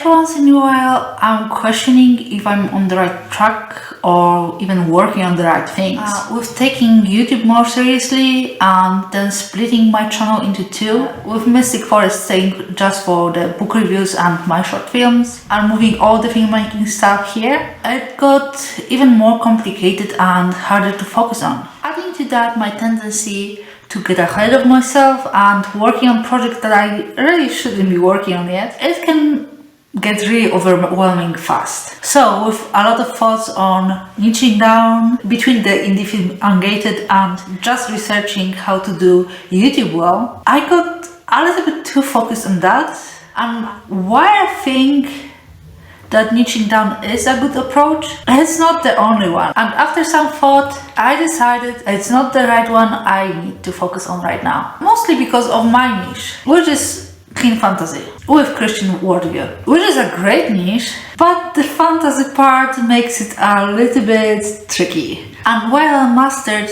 Once in a while, I'm questioning if I'm on the right track or even working on the right things. With taking YouTube more seriously and then splitting my channel into two, with Mystic Forest staying just for the book reviews and my short films, and moving all the filmmaking stuff here, it got even more complicated and harder to focus on. Adding to that my tendency to get ahead of myself and working on projects that I really shouldn't be working on yet, it can get really overwhelming fast. So with a lot of thoughts on niching down between the indie film Ungated and just researching how to do YouTube well, I got a little bit too focused on that. And while I think that niching down is a good approach, it's not the only one. And after some thought, I decided it's not the right one I need to focus on right now. Mostly because of my niche, which is clean fantasy with Christian worldview, which is a great niche, but the fantasy part makes it a little bit tricky. And while I mastered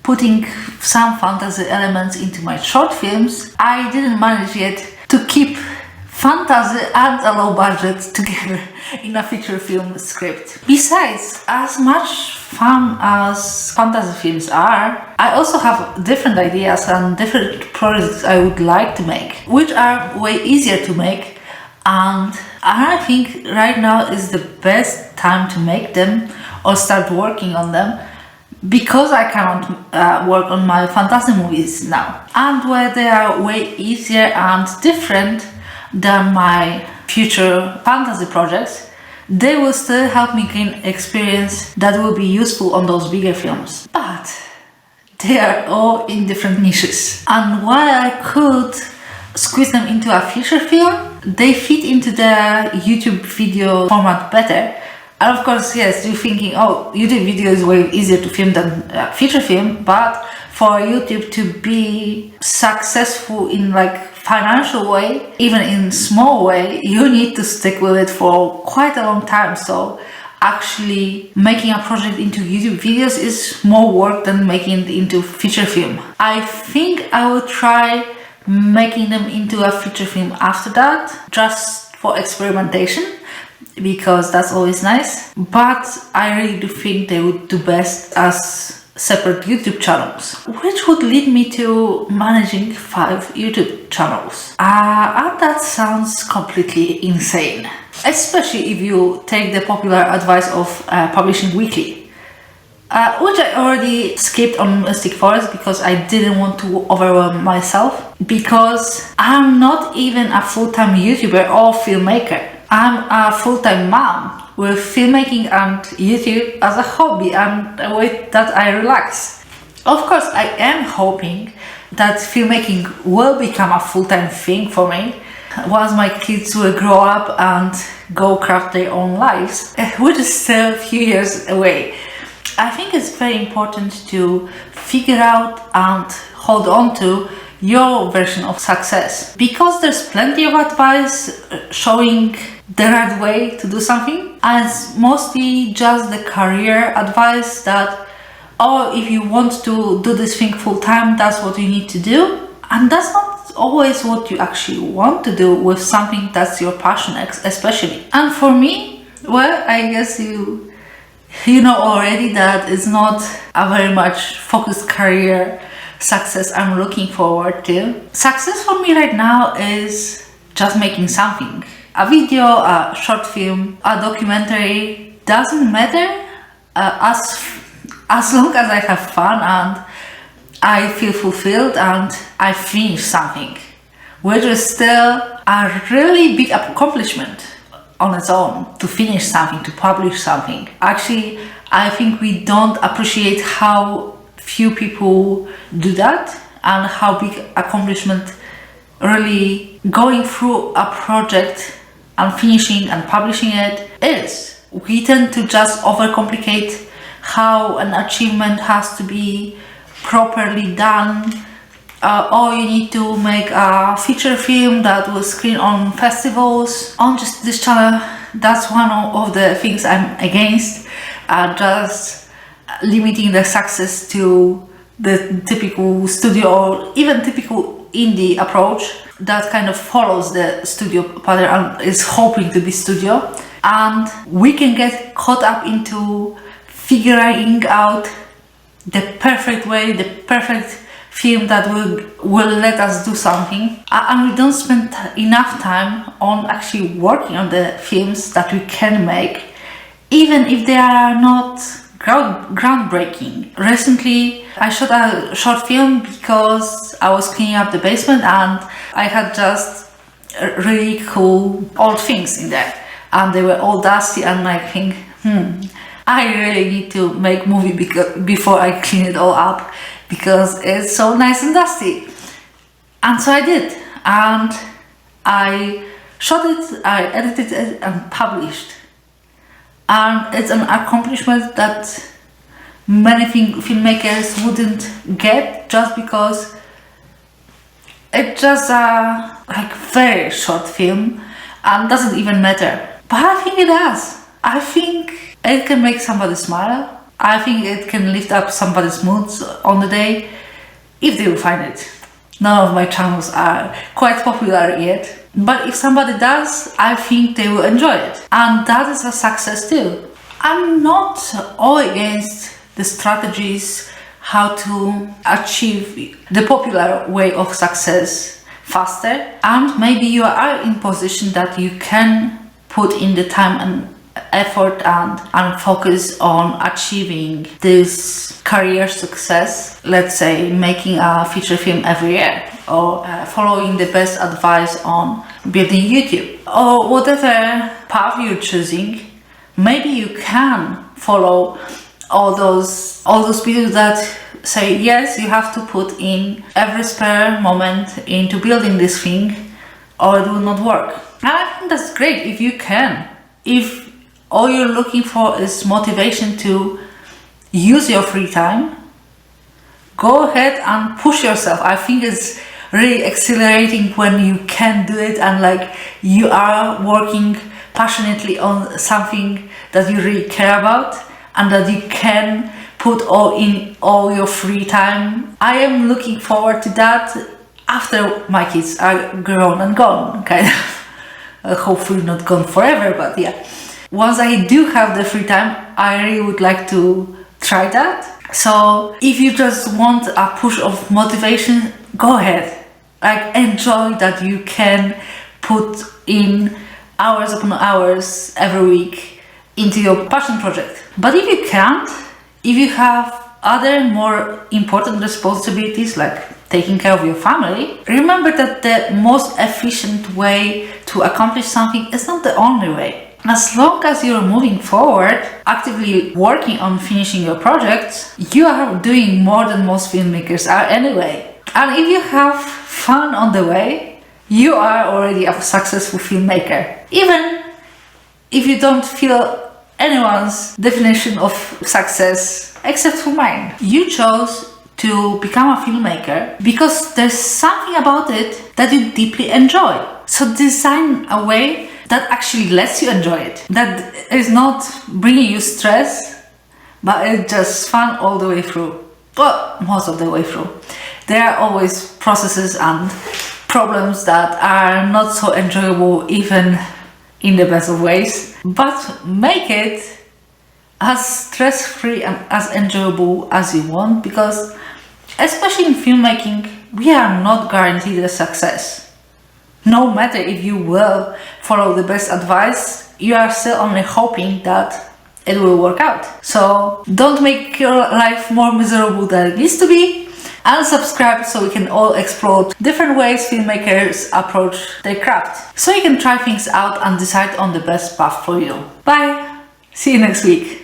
putting some fantasy elements into my short films, I didn't manage yet to keep fantasy and a low budget together in a feature film script. Besides, as much fun as fantasy films are, I also have different ideas and different projects I would like to make, which are way easier to make, and I think right now is the best time to make them or start working on them, because I cannot work on my fantasy movies now, and where they are way easier and different than my future fantasy projects, they will still help me gain experience that will be useful on those bigger films. But they are all in different niches. And while I could squeeze them into a feature film, they fit into the YouTube video format better. And of course, yes, you're thinking, oh, YouTube video is way easier to film than feature film, but for YouTube to be successful in financial way, even in small way, you need to stick with it for quite a long time. So actually making a project into YouTube videos is more work than making it into feature film. I think I will try making them into a feature film after that, just for experimentation, because that's always nice. But I really do think they would do best as separate YouTube channels, which would lead me to managing 5 YouTube channels. And that sounds completely insane, especially if you take the popular advice of publishing weekly, which I already skipped on Mystic Forest because I didn't want to overwhelm myself, because I'm not even a full-time YouTuber or filmmaker. I'm a full-time mom with filmmaking and YouTube as a hobby and a way that I relax. Of course, I am hoping that filmmaking will become a full-time thing for me once my kids will grow up and go craft their own lives, which is still a few years away. I think it's very important to figure out and hold on to your version of success, because there's plenty of advice showing the right way to do something, and it's mostly just the career advice that, oh, if you want to do this thing full time, that's what you need to do. And that's not always what you actually want to do with something that's your passion, especially. And for me, well, I guess you know already that it's not a very much focused career success I'm looking forward to. Success for me right now is just making something. A video, a short film, a documentary, doesn't matter as long as I have fun and I feel fulfilled and I finish something, which is still a really big accomplishment on its own, to finish something, to publish something. Actually, I think we don't appreciate how few people do that and how big accomplishment really going through a project and finishing and publishing it is. We tend to just overcomplicate how an achievement has to be properly done. Or you need to make a feature film that will screen on festivals. On just this channel, that's one of the things I'm against, just limiting the success to the typical studio or even typical indie approach. that kind of follows the studio pattern and is hoping to be studio, and we can get caught up into figuring out the perfect way, the perfect film that will let us do something, and we don't spend enough time on actually working on the films that we can make, even if they are not groundbreaking. Recently I shot a short film because I was cleaning up the basement and I had just really cool old things in there and they were all dusty, and I think I really need to make movie before I clean it all up because it's so nice and dusty. And so I did, and I shot it, I edited it and published. And it's an accomplishment that many filmmakers wouldn't get just because it's just a very short film and doesn't even matter. But I think it does. I think it can make somebody smile. I think it can lift up somebody's moods on the day if they will find it. None of my channels are quite popular yet, but if somebody does, I think they will enjoy it, and that is a success too. I'm not all against the strategies how to achieve the popular way of success faster, and maybe you are in position that you can put in the time and effort and focus on achieving this career success, let's say making a feature film every year, or following the best advice on building YouTube, or whatever path you're choosing. Maybe you can follow all those people that say yes, you have to put in every spare moment into building this thing or it will not work. And I think that's great if you can. If all you're looking for is motivation to use your free time, go ahead and push yourself. I think it's really exhilarating when you can do it and you are working passionately on something that you really care about and that you can put all your free time. I am looking forward to that after my kids are grown and gone, kind of. Hopefully not gone forever, but yeah. Once I do have the free time, I really would like to try that. So if you just want a push of motivation, go ahead. Enjoy that you can put in hours upon hours every week into your passion project. But if you can't, if you have other more important responsibilities like taking care of your family, remember that the most efficient way to accomplish something is not the only way. As long as you're moving forward, actively working on finishing your projects, you are doing more than most filmmakers are anyway. And if you have fun on the way, you are already a successful filmmaker. Even if you don't feel anyone's definition of success except for mine. You chose to become a filmmaker because there's something about it that you deeply enjoy. So design a way that actually lets you enjoy it. That is not bringing you stress, but it's just fun all the way through. Well, most of the way through. There are always processes and problems that are not so enjoyable even in the best of ways, but make it as stress-free and as enjoyable as you want, because especially in filmmaking, we are not guaranteed a success. No matter if you will follow the best advice, you are still only hoping that it will work out. So don't make your life more miserable than it needs to be, and subscribe so we can all explore different ways filmmakers approach their craft. So you can try things out and decide on the best path for you. Bye! See you next week.